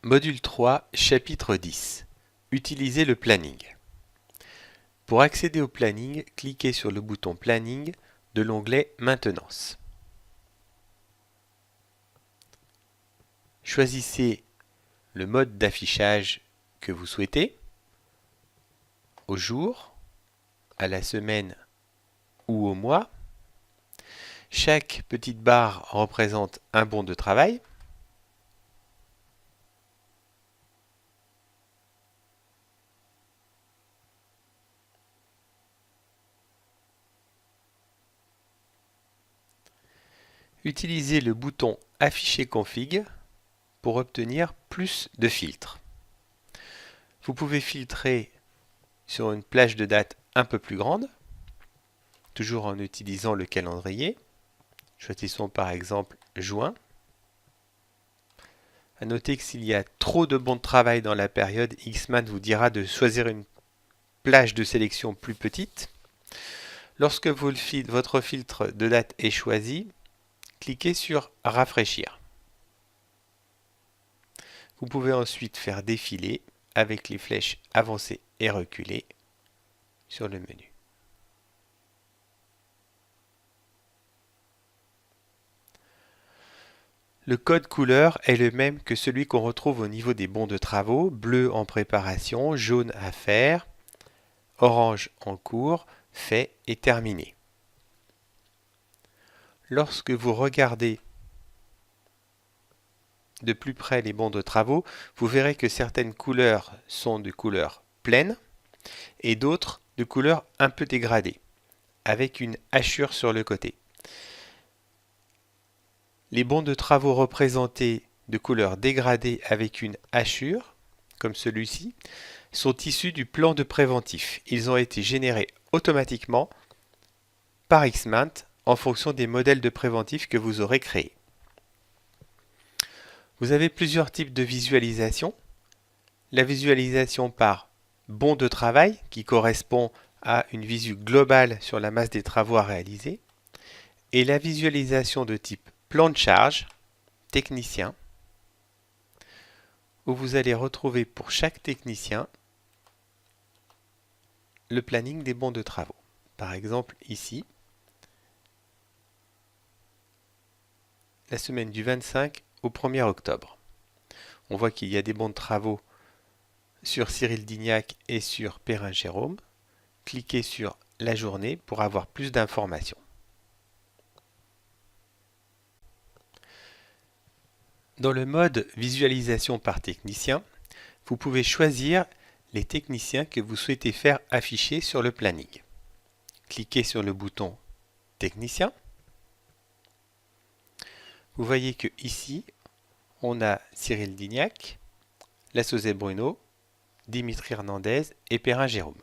Module 3, chapitre 10. Utiliser le planning. Pour accéder au planning, cliquez sur le bouton Planning de l'onglet Maintenance. Choisissez le mode d'affichage que vous souhaitez, au jour, à la semaine ou au mois. Chaque petite barre représente un bon de travail. Utilisez le bouton Afficher config pour obtenir plus de filtres. Vous pouvez filtrer sur une plage de date un peu plus grande, toujours en utilisant le calendrier. Choisissons par exemple juin. À noter que s'il y a trop de bons de travail dans la période, Xman vous dira de choisir une plage de sélection plus petite. Lorsque votre filtre de date est choisi, cliquez sur Rafraîchir. Vous pouvez ensuite faire défiler avec les flèches avancées et reculées sur le menu. Le code couleur est le même que celui qu'on retrouve au niveau des bons de travaux, bleu en préparation, jaune à faire, orange en cours, fait et terminé. Lorsque vous regardez de plus près les bons de travaux, vous verrez que certaines couleurs sont de couleur pleine et d'autres de couleur un peu dégradée, avec une hachure sur le côté. Les bons de travaux représentés de couleur dégradée avec une hachure, comme celui-ci, sont issus du plan de préventif. Ils ont été générés automatiquement par Xmant en fonction des modèles de préventif que vous aurez créés. Vous avez plusieurs types de visualisation. La visualisation par bon de travail, qui correspond à une visu globale sur la masse des travaux à réaliser, et la visualisation de type plan de charge, technicien, où vous allez retrouver pour chaque technicien le planning des bons de travaux. Par exemple, ici, la semaine du 25 au 1er octobre. On voit qu'il y a des bons de travaux sur Cyril Dignac et sur Perrin Jérôme. Cliquez sur la journée pour avoir plus d'informations. Dans le mode visualisation par technicien, vous pouvez choisir les techniciens que vous souhaitez faire afficher sur le planning. Cliquez sur le bouton Technicien. Vous voyez que ici, on a Cyril Dignac, Lassauzet Bruno, Dimitri Hernandez et Perrin Jérôme.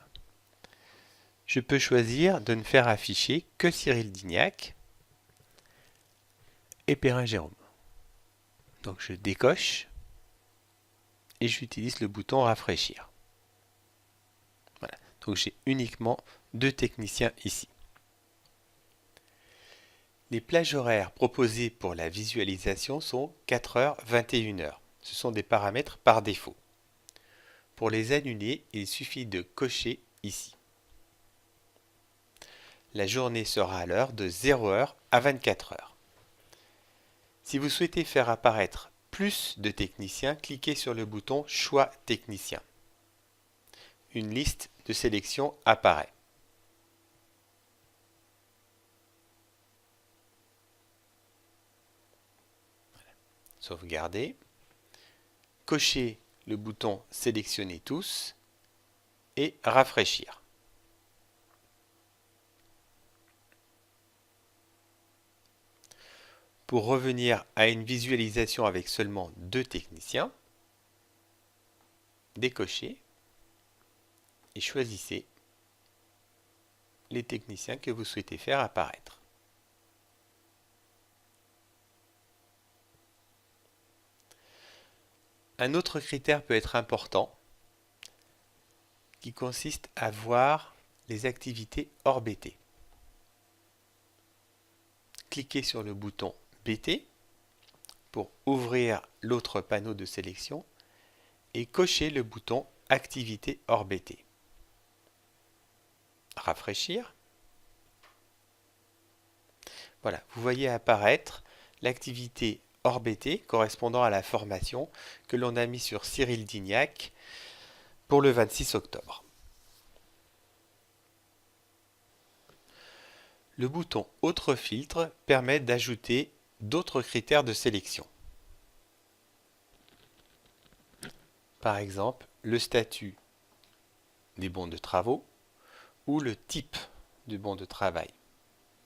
Je peux choisir de ne faire afficher que Cyril Dignac et Perrin Jérôme. Donc je décoche et j'utilise le bouton Rafraîchir. Voilà. Donc j'ai uniquement deux techniciens ici. Les plages horaires proposées pour la visualisation sont 4h, 21h. Ce sont des paramètres par défaut. Pour les annuler, il suffit de cocher ici. La journée sera à l'heure de 0h à 24h. Si vous souhaitez faire apparaître plus de techniciens, cliquez sur le bouton Choix technicien. Une liste de sélection apparaît. Sauvegarder. Cochez le bouton Sélectionner tous et Rafraîchir. Pour revenir à une visualisation avec seulement deux techniciens, décochez et choisissez les techniciens que vous souhaitez faire apparaître. Un autre critère peut être important, qui consiste à voir les activités hors BT. Cliquez sur le bouton BT pour ouvrir l'autre panneau de sélection et cochez le bouton Activité hors BT. Rafraîchir. Voilà, vous voyez apparaître l'activité hors BT correspondant à la formation que l'on a mis sur Cyril Dignac pour le 26 octobre. Le bouton Autre filtre permet d'ajouter d'autres critères de sélection. Par exemple, le statut des bons de travaux ou le type du bon de travail.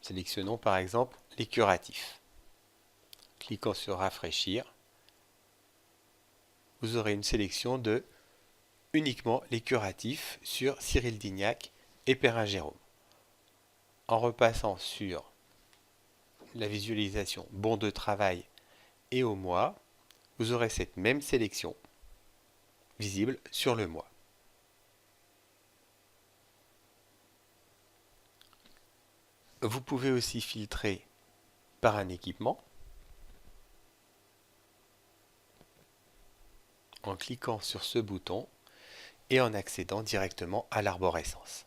Sélectionnons par exemple les curatifs. Cliquant sur Rafraîchir, vous aurez une sélection de uniquement les curatifs sur Cyril Dignac et Perrin Jérôme. En repassant sur la visualisation bon de travail et au mois, vous aurez cette même sélection visible sur le mois. Vous pouvez aussi filtrer par un équipement en cliquant sur ce bouton et en accédant directement à l'arborescence.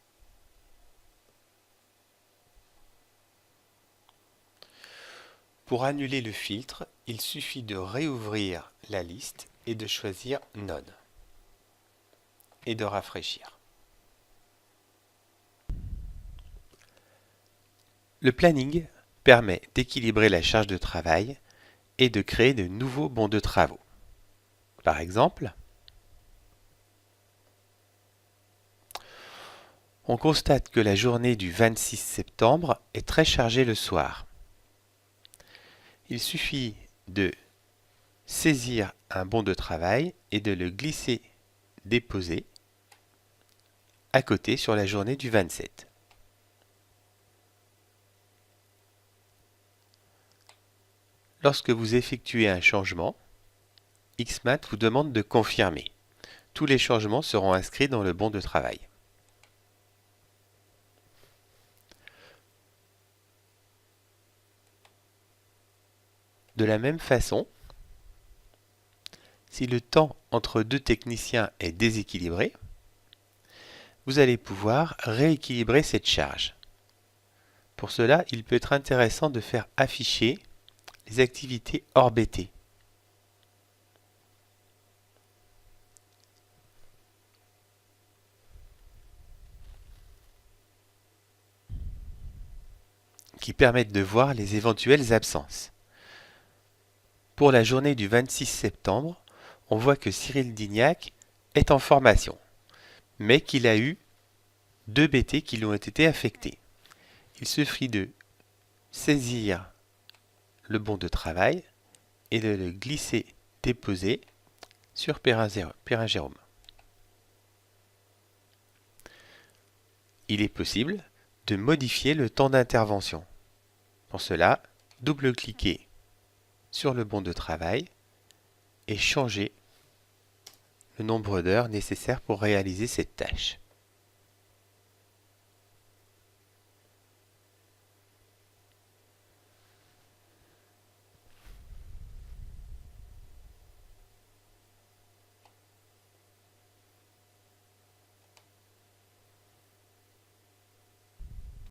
Pour annuler le filtre, il suffit de réouvrir la liste et de choisir None et de rafraîchir. Le planning permet d'équilibrer la charge de travail et de créer de nouveaux bons de travaux. Par exemple, on constate que la journée du 26 septembre est très chargée le soir. Il suffit de saisir un bon de travail et de le glisser, déposer à côté sur la journée du 27. Lorsque vous effectuez un changement, Xmat vous demande de confirmer. Tous les changements seront inscrits dans le bon de travail. De la même façon, si le temps entre deux techniciens est déséquilibré, vous allez pouvoir rééquilibrer cette charge. Pour cela, il peut être intéressant de faire afficher les activités hors BT. Qui permettent de voir les éventuelles absences. Pour la journée du 26 septembre, on voit que Cyril Dignac est en formation, mais qu'il a eu 2 BT qui lui ont été affectés. Il suffit de saisir le bon de travail et de le glisser, déposer sur Perrin Jérôme. Il est possible de modifier le temps d'intervention. Pour cela, double-cliquez sur le bon de travail et changer le nombre d'heures nécessaires pour réaliser cette tâche.